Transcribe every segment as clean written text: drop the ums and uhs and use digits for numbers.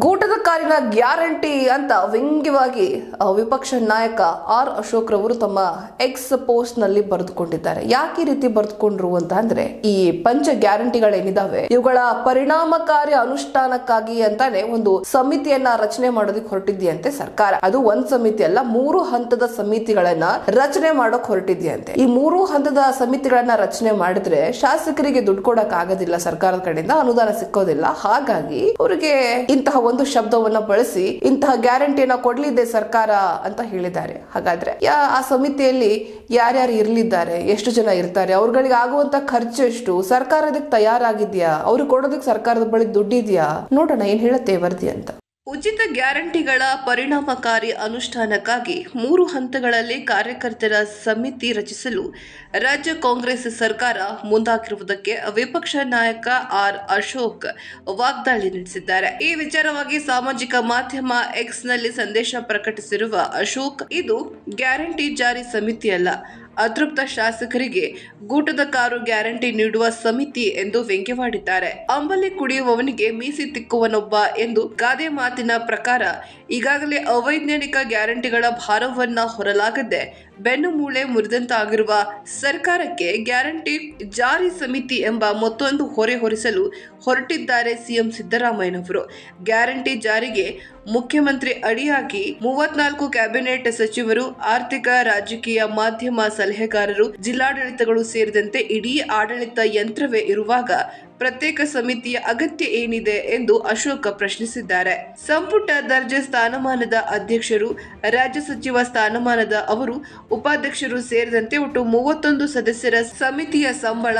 ಗೂಟದ ಕಾರಿನ ಗ್ಯಾರಂಟಿ ಅಂತ ವ್ಯಂಗ್ಯವಾಗಿ ವಿಪಕ್ಷ ನಾಯಕ ಆರ್ ಅಶೋಕ್ ರವರು ತಮ್ಮ ಎಕ್ಸ್ ಪೋಸ್ಟ್ ನಲ್ಲಿ ಬರೆದುಕೊಂಡಿದ್ದಾರೆ. ಯಾಕೆ ಈ ರೀತಿ ಬರೆದುಕೊಂಡ್ರು ಅಂತ ಅಂದ್ರೆ, ಈ ಪಂಚ ಗ್ಯಾರಂಟಿಗಳೇನಿದಾವೆ ಇವುಗಳ ಪರಿಣಾಮಕಾರಿ ಅನುಷ್ಠಾನಕ್ಕಾಗಿ ಅಂತಾನೆ ಒಂದು ಸಮಿತಿಯನ್ನ ರಚನೆ ಮಾಡೋದಕ್ಕೆ ಹೊರಟಿದ್ಯಂತೆ ಸರ್ಕಾರ. ಅದು ಒಂದ್ ಸಮಿತಿ ಅಲ್ಲ, 3 ಹಂತದ ಸಮಿತಿಗಳನ್ನ ರಚನೆ ಮಾಡೋಕ್ ಹೊರಟಿದ್ಯಂತೆ. ಈ 3 ಹಂತದ ಸಮಿತಿಗಳನ್ನ ರಚನೆ ಮಾಡಿದ್ರೆ ಶಾಸಕರಿಗೆ ದುಡ್ಡು ಕೊಡಕ್ ಆಗೋದಿಲ್ಲ, ಸರ್ಕಾರದ ಕಡೆಯಿಂದ ಅನುದಾನ ಸಿಕ್ಕೋದಿಲ್ಲ. ಹಾಗಾಗಿ ಅವರಿಗೆ ಇಂತಹ ಒಂದು ಶಬ್ದವನ್ನ ಬಳಸಿ ಇಂತಹ ಗ್ಯಾರಂಟಿಯನ್ನ ಕೊಡ್ಲಿದೆ ಸರ್ಕಾರ ಅಂತ ಹೇಳಿದ್ದಾರೆ. ಹಾಗಾದ್ರೆ ಆ ಸಮಿತಿಯಲ್ಲಿ ಯಾರ್ಯಾರು ಇರ್ಲಿದ್ದಾರೆ, ಎಷ್ಟು ಜನ ಇರ್ತಾರೆ, ಅವ್ರಗಳಿಗೆ ಆಗುವಂತ ಖರ್ಚು ಎಷ್ಟು, ಸರ್ಕಾರ ಇದಕ್ಕೆ ತಯಾರಾಗಿದ್ಯಾ, ಅವ್ರಿಗೆ ಕೊಡೋದಕ್ಕೆ ಸರ್ಕಾರದ ಬಳಿ ದುಡ್ಡಿದ್ಯಾ, ನೋಡೋಣ ಏನ್ ಹೇಳುತ್ತೆ ವರದಿ ಅಂತ. ಉಚಿತ ಗ್ಯಾರಂಟಿಗಳ ಪರಿಣಾಮಕಾರಿ ಅನುಷ್ಠಾನಕ್ಕಾಗಿ 3 ಹಂತಗಳಲ್ಲಿ ಕಾರ್ಯಕರ್ತರ ಸಮಿತಿ ರಚಿಸಲು ರಾಜ್ಯ ಕಾಂಗ್ರೆಸ್ ಸರ್ಕಾರ ಮುಂದಾಗಿರುವುದಕ್ಕೆ ವಿಪಕ್ಷ ನಾಯಕ ಆರ್ ಅಶೋಕ್ ವಾಗ್ದಾಳಿ ನಡೆಸಿದ್ದಾರೆ. ಈ ವಿಚಾರವಾಗಿ ಸಾಮಾಜಿಕ ಮಾಧ್ಯಮ ಎಕ್ಸ್ ನಲ್ಲಿ ಸಂದೇಶ ಪ್ರಕಟಿಸಿರುವ ಅಶೋಕ್, ಇದು ಗ್ಯಾರಂಟಿ ಜಾರಿ ಸಮಿತಿಯಲ್ಲ, ಅತೃಪ್ತ ಶಾಸಕರಿಗೆ ಗೂಟದ ಕಾರು ಗ್ಯಾರಂಟಿ ನೀಡುವ ಸಮಿತಿ ಎಂದು ವ್ಯಂಗ್ಯವಾಡಿದ್ದಾರೆ. ಅಂಬಲಿ ಕುಡಿಯುವವನಿಗೆ ಮೀಸಿ ತಿಕ್ಕುವನೊಬ್ಬ ಎಂದು ಗಾದೆ ಮಾತಿನ ಪ್ರಕಾರ ಈಗಾಗಲೇ ಅವೈಜ್ಞಾನಿಕ ಗ್ಯಾರಂಟಿಗಳ ಭಾರವನ್ನ ಹೊರಲಾಗದೆ ಬೆನ್ನು ಮೂಳೆ ಮುರಿದಂತಾಗಿರುವ ಸರ್ಕಾರಕ್ಕೆ ಗ್ಯಾರಂಟಿ ಜಾರಿ ಸಮಿತಿ ಎಂಬ ಮತ್ತೊಂದು ಹೊರೆ ಹೊರಿಸಲು ಹೊರಟಿದ್ದಾರೆ ಸಿಎಂ ಸಿದ್ದರಾಮಯ್ಯನವರು. ಗ್ಯಾರಂಟಿ ಜಾರಿಗೆ ಮುಖ್ಯಮಂತ್ರಿ ಅಡಿಯಾಗಿ 34 ಕ್ಯಾಬಿನೆಟ್ ಸಚಿವರು, ಆರ್ಥಿಕ ರಾಜಕೀಯ ಮಾಧ್ಯಮ ಸಲಹೆಗಾರರು, ಜಿಲ್ಲಾಡಳಿತಗಳು ಸೇರಿದಂತೆ ಇಡೀ ಆಡಳಿತ ಯಂತ್ರವೇ ಇರುವಾಗ ಪ್ರತ್ಯೇಕ ಸಮಿತಿಯ ಅಗತ್ಯ ಏನಿದೆ ಎಂದು ಅಶೋಕ್ ಪ್ರಶ್ನಿಸಿದ್ದಾರೆ. ಸಂಪುಟ ದರ್ಜೆ ಸ್ಥಾನಮಾನದ ಅಧ್ಯಕ್ಷರು, ರಾಜ್ಯ ಸಚಿವ ಸ್ಥಾನಮಾನದ ಅವರು, ಉಪಾಧ್ಯಕ್ಷರು ಸೇರಿದಂತೆ ಒಟ್ಟು 31 ಸದಸ್ಯರ ಸಮಿತಿಯ ಸಂಬಳ,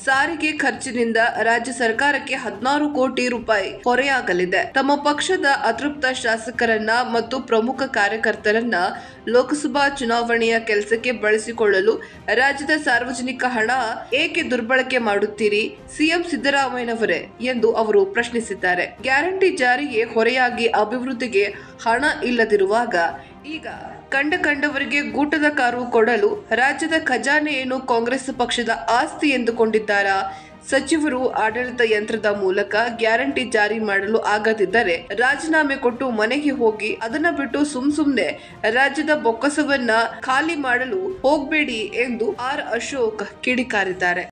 ಸಾರಿಗೆ ಖರ್ಚಿನಿಂದ ರಾಜ್ಯ ಸರ್ಕಾರಕ್ಕೆ 16 ಕೋಟಿ ರೂಪಾಯಿ ಹೊರೆಯಾಗಲಿದೆ. ತಮ್ಮ ಪಕ್ಷದ ಅತೃಪ್ತ ಶಾಸಕರನ್ನ ಮತ್ತು ಪ್ರಮುಖ ಕಾರ್ಯಕರ್ತರನ್ನ ಲೋಕಸಭಾ ಚುನಾವಣೆಯ ಕೆಲಸಕ್ಕೆ ಬಳಸಿಕೊಳ್ಳಲು ರಾಜ್ಯದ ಸಾರ್ವಜನಿಕ ಹಣ ಏಕೆ ದುರ್ಬಳಕೆ ಮಾಡುತ್ತೀರಿ ಸಿಎಂ ಸಿದ್ದರಾಮಯ್ಯನವರೇ ಎಂದು ಅವರು ಪ್ರಶ್ನಿಸಿದ್ದಾರೆ. ಗ್ಯಾರಂಟಿ ಜಾರಿಗೆ ಹೊರೆಯಾಗಿ ಅಭಿವೃದ್ಧಿಗೆ ಹಣ ಇಲ್ಲದಿರುವಾಗ ಈಗ ಕಂಡವರಿಗೆ ಗೂಟದ ಕಾರು ಕೊಡಲು ರಾಜ್ಯದ ಖಜಾನೆ ಏನು ಕಾಂಗ್ರೆಸ್ ಪಕ್ಷದ ಆಸ್ತಿ ಎಂದುಕೊಂಡಿದ್ದಾರಾ? ಸಚಿವರು ಆಡಳಿತ ಯಂತ್ರದ ಮೂಲಕ ಗ್ಯಾರಂಟಿ ಜಾರಿ ಮಾಡಲು ಆಗದಿದ್ದರೆ ರಾಜೀನಾಮೆ ಕೊಟ್ಟು ಮನೆಗೆ ಹೋಗಿ, ಅದನ್ನ ಬಿಟ್ಟು ಸುಮ್ನೆ ರಾಜ್ಯದ ಬೊಕ್ಕಸವನ್ನ ಖಾಲಿ ಮಾಡಲು ಹೋಗ್ಬೇಡಿ ಎಂದು ಆರ್ ಅಶೋಕ್ ಕಿಡಿಕಾರಿದ್ದಾರೆ.